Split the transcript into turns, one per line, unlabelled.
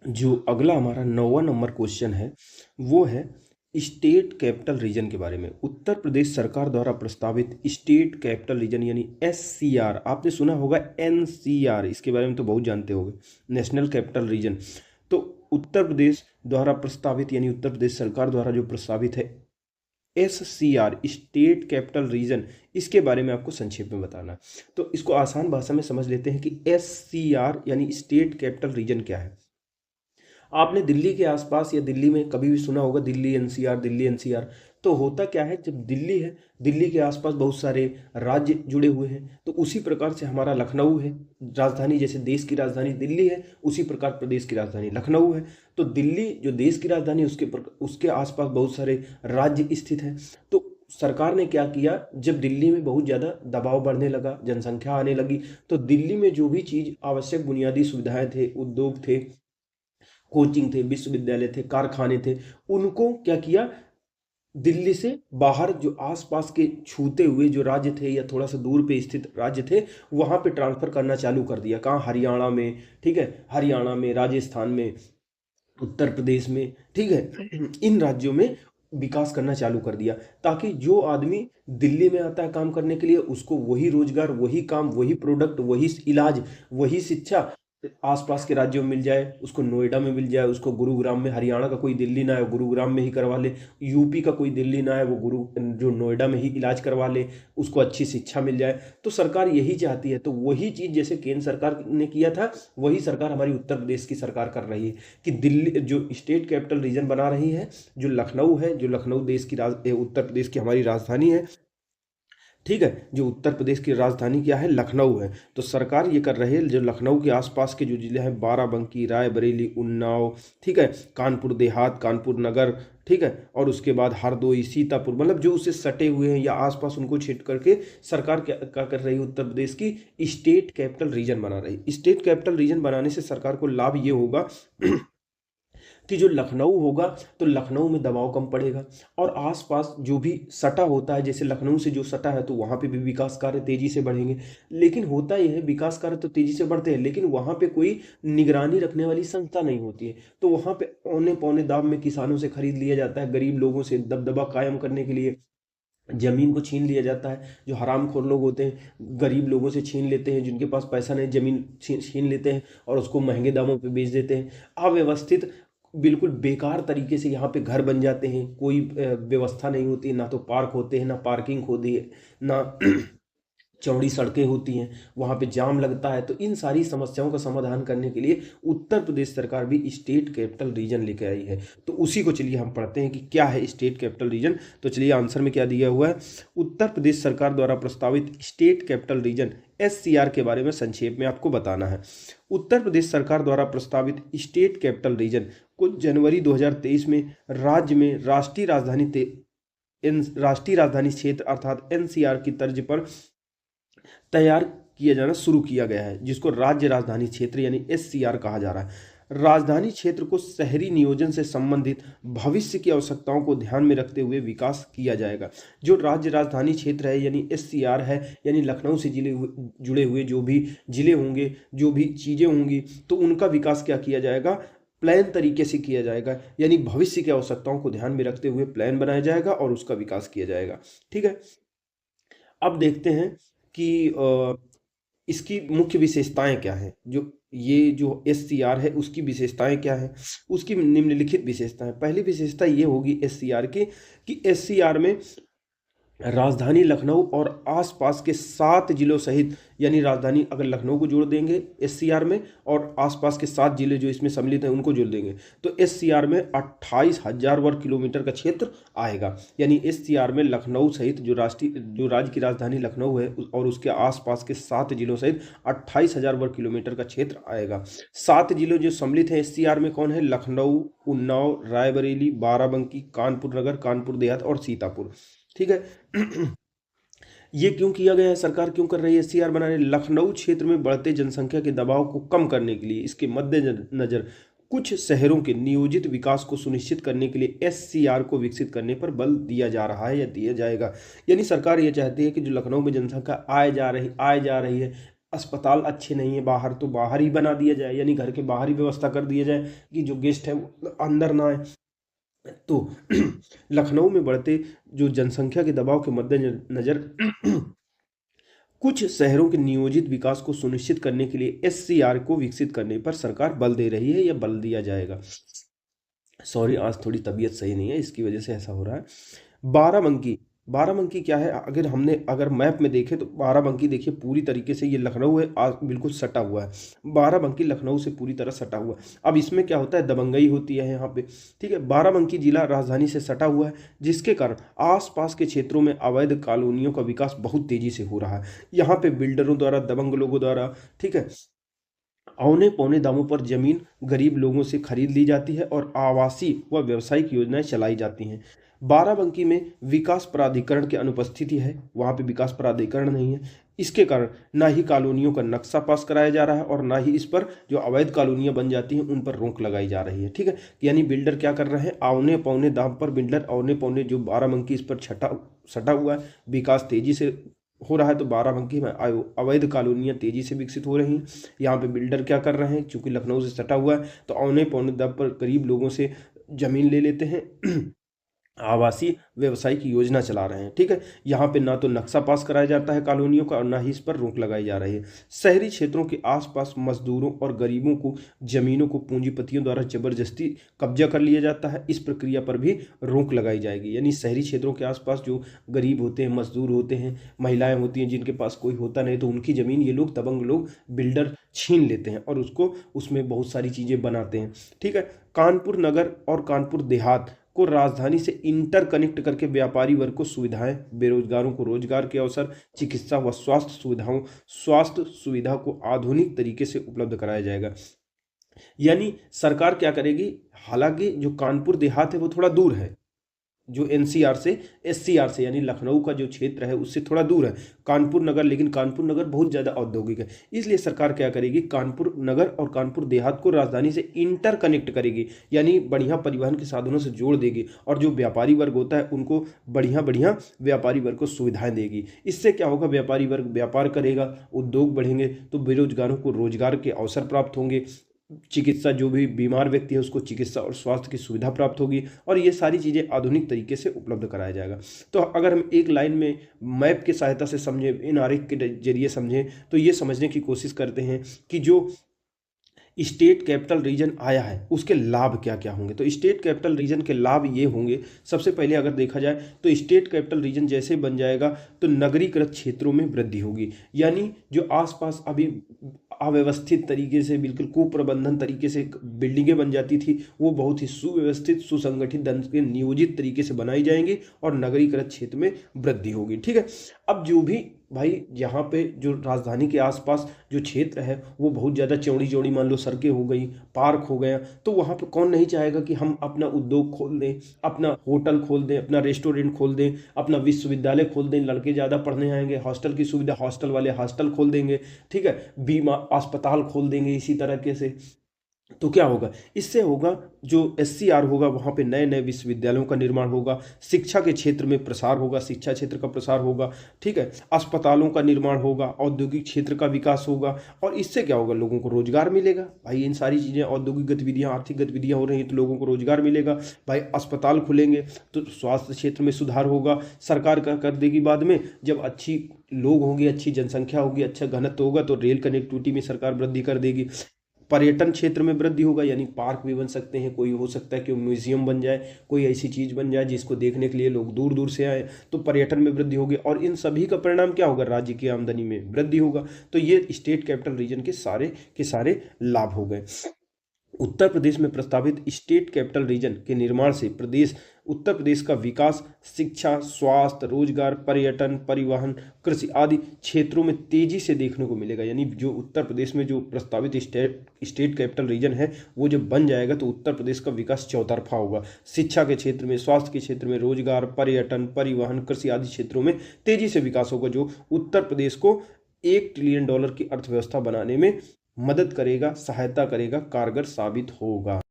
जो अगला हमारा 9वां नंबर क्वेश्चन है वो है स्टेट कैपिटल रीजन के बारे में। उत्तर प्रदेश सरकार द्वारा प्रस्तावित स्टेट कैपिटल रीजन यानी एससीआर, आपने सुना होगा एनसीआर, इसके बारे में तो बहुत जानते होंगे, नेशनल कैपिटल रीजन। तो उत्तर प्रदेश द्वारा प्रस्तावित यानी उत्तर प्रदेश सरकार द्वारा जो प्रस्तावित है एससीआर स्टेट कैपिटल रीजन, इसके बारे में आपको संक्षेप में बताना है। तो इसको आसान भाषा में समझ लेते हैं कि एससीआर यानी स्टेट कैपिटल रीजन क्या है। आपने दिल्ली के आसपास या दिल्ली में कभी भी सुना होगा दिल्ली एनसीआर, दिल्ली एनसीआर। तो होता क्या है, जब दिल्ली है, दिल्ली के आसपास बहुत सारे राज्य जुड़े हुए हैं। तो उसी प्रकार से हमारा लखनऊ है राजधानी, जैसे देश की राजधानी दिल्ली है उसी प्रकार प्रदेश की राजधानी लखनऊ है। तो दिल्ली जो देश की राजधानी, उसके आसपास बहुत सारे राज्य स्थित हैं। तो सरकार ने क्या किया, जब दिल्ली में बहुत ज़्यादा दबाव बढ़ने लगा, जनसंख्या आने लगी, तो दिल्ली में जो भी चीज़ आवश्यक बुनियादी सुविधाएं थे, उद्योग थे, कोचिंग थे, विश्वविद्यालय थे, कारखाने थे, उनको क्या किया, दिल्ली से बाहर जो आसपास के छूते हुए जो राज्य थे या थोड़ा सा दूर पे स्थित राज्य थे, वहाँ पे ट्रांसफ़र करना चालू कर दिया। कहाँ, हरियाणा में, ठीक है, हरियाणा में, राजस्थान में, उत्तर प्रदेश में, ठीक है, इन राज्यों में विकास करना चालू कर दिया, ताकि जो आदमी दिल्ली में आता है काम करने के लिए, उसको वही रोजगार, वही काम, वही प्रोडक्ट, वही इलाज, वही शिक्षा आसपास के राज्यों में मिल जाए। उसको नोएडा में मिल जाए, उसको गुरुग्राम में, हरियाणा का कोई दिल्ली ना है गुरुग्राम में ही करवा ले, यूपी का कोई दिल्ली ना है वो जो नोएडा में ही इलाज करवा ले, उसको अच्छी शिक्षा मिल जाए। तो सरकार यही चाहती है। तो वही चीज़ जैसे केंद्र सरकार ने किया था, वही सरकार हमारी उत्तर प्रदेश की सरकार कर रही है कि दिल्ली जो स्टेट कैपिटल रीजन बना रही है, जो लखनऊ है, जो लखनऊ देश की उत्तर प्रदेश की हमारी राजधानी है, ठीक है, जो उत्तर प्रदेश की राजधानी क्या है, लखनऊ है। तो सरकार ये कर रही है, जो लखनऊ के आसपास के जो जिले हैं, बाराबंकी, रायबरेली, उन्नाव, ठीक है, कानपुर देहात, कानपुर नगर, ठीक है, और उसके बाद हरदोई, सीतापुर, मतलब जो उसे सटे हुए हैं या आसपास, उनको छीट करके सरकार क्या कर रही है, उत्तर प्रदेश की स्टेट कैपिटल रीजन बना रही। स्टेट कैपिटल रीजन बनाने से सरकार को लाभ ये होगा कि जो लखनऊ होगा तो लखनऊ में दबाव कम पड़ेगा, और आसपास जो भी सटा होता है, जैसे लखनऊ से जो सटा है, तो वहाँ पे भी विकास कार्य तेजी से बढ़ेंगे। लेकिन होता यह है, विकास कार्य तो तेजी से बढ़ते हैं, लेकिन वहाँ पे कोई निगरानी रखने वाली संस्था नहीं होती है। तो वहाँ पे औने पौने दाम में किसानों से खरीद लिया जाता है, गरीब लोगों से दबदबा कायम करने के लिए जमीन को छीन लिया जाता है। जो हरामखोर लोग होते हैं, गरीब लोगों से छीन लेते हैं, जिनके पास पैसा नहीं, जमीन छीन लेते हैं और उसको महंगे दामों पे बेच देते हैं। अव्यवस्थित, बिल्कुल बेकार तरीके से यहाँ पे घर बन जाते हैं, कोई व्यवस्था नहीं होती, ना तो पार्क होते हैं, ना पार्किंग होती है, ना चौड़ी सड़कें होती हैं, वहाँ पे जाम लगता है। तो इन सारी समस्याओं का समाधान करने के लिए उत्तर प्रदेश सरकार भी स्टेट कैपिटल रीजन लेके आई है। तो उसी को चलिए हम पढ़ते हैं कि क्या है स्टेट कैपिटल रीजन। तो चलिए आंसर में क्या दिया हुआ है, उत्तर प्रदेश सरकार द्वारा प्रस्तावित स्टेट कैपिटल रीजन एससीआर के बारे में संक्षेप में आपको बताना है। उत्तर प्रदेश सरकार द्वारा प्रस्तावित स्टेट कैपिटल रीजन को जनवरी 2023 में राज्य में राष्ट्रीय राजधानी क्षेत्र अर्थात एनसीआर की तर्ज पर तैयार किया जाना शुरू किया गया है, जिसको राज्य राजधानी क्षेत्र यानी एससीआर कहा जा रहा है। राजधानी क्षेत्र को शहरी नियोजन से संबंधित भविष्य की आवश्यकताओं को ध्यान में रखते हुए विकास किया जाएगा। जो राज्य राजधानी क्षेत्र है यानी एससीआर है, यानी लखनऊ से जुड़े हुए जो भी जिले होंगे, जो भी चीज़ें होंगी, तो उनका विकास क्या किया जाएगा, प्लान तरीके से किया जाएगा, यानी भविष्य की आवश्यकताओं को ध्यान में रखते हुए प्लान बनाया जाएगा और उसका विकास किया जाएगा। ठीक है, अब देखते हैं कि इसकी मुख्य विशेषताएं क्या हैं। जो एससीआर है उसकी विशेषताएं क्या हैं, उसकी निम्नलिखित विशेषताएं। पहली विशेषता ये होगी एससीआर की कि एससीआर में राजधानी लखनऊ और आसपास के 7 जिलों सहित, यानी राजधानी अगर लखनऊ को जोड़ देंगे एससीआर में, और आसपास के 7 जिले जो इसमें सम्मिलित हैं उनको जोड़ देंगे, तो एससीआर में 28,000 वर्ग किलोमीटर का क्षेत्र आएगा। यानी एससीआर में लखनऊ सहित जो राज्य की राजधानी लखनऊ है और उसके आसपास के 7 जिलों सहित 28,000 वर्ग किलोमीटर का क्षेत्र आएगा। 7 जिलों जो सम्मिलित हैं एससीआर में कौन है, लखनऊ, उन्नाव, रायबरेली, बाराबंकी, कानपुर नगर, कानपुर देहात और सीतापुर। ठीक है, ये क्यों किया गया है, सरकार क्यों कर रही है एससीआर बनाने, लखनऊ क्षेत्र में बढ़ते जनसंख्या के दबाव को कम करने के लिए, इसके मद्देनजर कुछ शहरों के नियोजित विकास को सुनिश्चित करने के लिए एससीआर को विकसित करने पर बल दिया जा रहा है या दिया जाएगा। यानी सरकार ये चाहती है कि जो लखनऊ में जनसंख्या आए जा रही है, अस्पताल अच्छे नहीं है बाहर, तो बाहर ही बना दिया जाए, यानी घर के बाहर ही व्यवस्था कर दिया जाए कि जो गेस्ट है वो अंदर ना आए। तो लखनऊ में बढ़ते जो जनसंख्या के दबाव के मद्देनजर कुछ शहरों के नियोजित विकास को सुनिश्चित करने के लिए एससीआर को विकसित करने पर सरकार बल दे रही है या बल दिया जाएगा। सॉरी, आज थोड़ी तबीयत सही नहीं है, इसकी वजह से ऐसा हो रहा है। बाराबंकी, बाराबंकी क्या है, अगर मैप में देखें तो बाराबंकी देखिए पूरी तरीके से ये लखनऊ है, बिल्कुल सटा हुआ है। बाराबंकी लखनऊ से पूरी तरह सटा हुआ है। अब इसमें क्या होता है, दबंगई होती है यहाँ पे, ठीक है। बाराबंकी जिला राजधानी से सटा हुआ है, जिसके कारण आसपास के क्षेत्रों में अवैध कॉलोनियों का विकास बहुत तेजी से हो रहा है। यहाँ पे बिल्डरों द्वारा, दबंग लोगों द्वारा, ठीक है, औने पौने दामों पर जमीन गरीब लोगों से खरीद ली जाती है और आवासीय व व्यावसायिक योजनाएं चलाई जाती हैं। बाराबंकी में विकास प्राधिकरण की अनुपस्थिति है, वहाँ पे विकास प्राधिकरण नहीं है। इसके कारण ना ही कॉलोनियों का नक्शा पास कराया जा रहा है और ना ही इस पर जो अवैध कॉलोनियां बन जाती हैं उन पर रोक लगाई जा रही है, ठीक है। यानी बिल्डर क्या कर रहे हैं, औने पौने दाम पर बिल्डर औने पौने जो बाराबंकी इस पर सटा हुआ है, विकास तेजी से हो रहा है, तो बाराबंकी में अवैध कॉलोनियां तेजी से विकसित हो रही हैं। यहाँ पे बिल्डर क्या कर रहे हैं, चूंकि लखनऊ से सटा हुआ है तो औने पौने दाम पर गरीब लोगों से जमीन ले लेते हैं, आवासीय व्यवसायिक योजना चला रहे हैं, ठीक है। यहाँ पे ना तो नक्शा पास कराया जाता है कॉलोनियों का और ना ही इस पर रोक लगाई जा रही है। शहरी क्षेत्रों के आसपास मजदूरों और गरीबों को जमीनों को पूंजीपतियों द्वारा जबरदस्ती कब्जा कर लिया जाता है, इस प्रक्रिया पर भी रोक लगाई जाएगी। यानी शहरी क्षेत्रों के आसपास जो गरीब होते हैं, मजदूर होते हैं, महिलाएं होती हैं जिनके पास कोई होता नहीं, तो उनकी ज़मीन ये लोग, दबंग लोग, बिल्डर छीन लेते हैं और उसको उसमें बहुत सारी चीज़ें बनाते हैं, ठीक है। कानपुर नगर और कानपुर देहात को राजधानी से इंटरकनेक्ट करके व्यापारी वर्ग को सुविधाएं, बेरोजगारों को रोजगार के अवसर, चिकित्सा व स्वास्थ्य सुविधा को आधुनिक तरीके से उपलब्ध कराया जाएगा। यानी सरकार क्या करेगी, हालांकि जो कानपुर देहात है वो थोड़ा दूर है, जो एनसीआर से, एससीआर से, यानी लखनऊ का जो क्षेत्र है उससे थोड़ा दूर है कानपुर नगर, लेकिन कानपुर नगर बहुत ज़्यादा औद्योगिक है। इसलिए सरकार क्या करेगी, कानपुर नगर और कानपुर देहात को राजधानी से इंटरकनेक्ट करेगी, यानी बढ़िया परिवहन के साधनों से जोड़ देगी और जो व्यापारी वर्ग होता है उनको बढ़िया बढ़िया व्यापारी वर्ग को सुविधाएं देगी। इससे क्या होगा, व्यापारी वर्ग व्यापार करेगा, उद्योग बढ़ेंगे, तो बेरोजगारों को रोजगार के अवसर प्राप्त होंगे, चिकित्सा, जो भी बीमार व्यक्ति है उसको चिकित्सा और स्वास्थ्य की सुविधा प्राप्त होगी और ये सारी चीज़ें आधुनिक तरीके से उपलब्ध कराया जाएगा। तो अगर हम एक लाइन में मैप की सहायता से समझें, इन आरेख के जरिए समझें, तो ये समझने की कोशिश करते हैं कि जो स्टेट कैपिटल रीजन आया है उसके लाभ क्या क्या होंगे। तो स्टेट कैपिटल रीजन के लाभ ये होंगे, सबसे पहले अगर देखा जाए तो स्टेट कैपिटल रीजन जैसे बन जाएगा तो नगरीकृत क्षेत्रों में वृद्धि होगी, यानी जो आसपास अभी अव्यवस्थित तरीके से, बिल्कुल कुप्रबंधन तरीके से बिल्डिंगें बन जाती थी, वो बहुत ही सुव्यवस्थित, सुसंगठित ढंग से, नियोजित तरीके से बनाई जाएंगी और नगरीकृत क्षेत्र में वृद्धि होगी, ठीक है। अब जो भी भाई यहाँ पे जो राजधानी के आसपास जो क्षेत्र है वो बहुत ज़्यादा चौड़ी चौड़ी, मान लो सड़कें हो गई, पार्क हो गया, तो वहाँ पे कौन नहीं चाहेगा कि हम अपना उद्योग खोल दें, अपना होटल खोल दें, अपना रेस्टोरेंट खोल दें, अपना विश्वविद्यालय खोल दें, लड़के ज़्यादा पढ़ने आएंगे, हॉस्टल की सुविधा, हॉस्टल वाले हॉस्टल खोल देंगे, ठीक है, बीमा अस्पताल खोल देंगे इसी तरीके से। तो क्या होगा, इससे होगा जो एससीआर होगा वहाँ पे नए नए विश्वविद्यालयों का निर्माण होगा, शिक्षा के क्षेत्र में प्रसार होगा, शिक्षा क्षेत्र का प्रसार होगा, ठीक है, अस्पतालों का निर्माण होगा, औद्योगिक क्षेत्र का विकास होगा और इससे क्या होगा, लोगों को रोजगार मिलेगा। भाई इन सारी चीज़ें, औद्योगिक गतिविधियाँ, आर्थिक गतिविधियाँ हो रही हैं तो लोगों को रोजगार मिलेगा। भाई अस्पताल खुलेंगे तो स्वास्थ्य क्षेत्र में सुधार होगा, सरकार क्या कर देगी बाद में, जब अच्छी लोग होंगे, अच्छी जनसंख्या होगी, अच्छा घनत्व होगा तो रेल कनेक्टिविटी में सरकार वृद्धि कर देगी। पर्यटन क्षेत्र में वृद्धि होगा, यानी पार्क भी बन सकते हैं, कोई हो सकता है कि म्यूजियम बन जाए, कोई ऐसी चीज़ बन जाए जिसको देखने के लिए लोग दूर दूर से आए, तो पर्यटन में वृद्धि होगी और इन सभी का परिणाम क्या होगा, राज्य की आमदनी में वृद्धि होगा। तो ये स्टेट कैपिटल रीजन के सारे लाभ हो गए। उत्तर प्रदेश में प्रस्तावित स्टेट कैपिटल रीजन के निर्माण से उत्तर प्रदेश का विकास शिक्षा, स्वास्थ्य, रोजगार, पर्यटन, परिवहन, कृषि आदि क्षेत्रों में तेजी से देखने को मिलेगा। यानी जो उत्तर प्रदेश में जो प्रस्तावित स्टेट कैपिटल रीजन है वो जब बन जाएगा तो उत्तर प्रदेश का विकास चौतरफा होगा। शिक्षा के क्षेत्र में, स्वास्थ्य के क्षेत्र में, रोजगार, पर्यटन, परिवहन, कृषि आदि क्षेत्रों में तेजी से विकास होगा, जो उत्तर प्रदेश को $1 ट्रिलियन की अर्थव्यवस्था बनाने में मदद करेगा, सहायता करेगा, कारगर साबित होगा।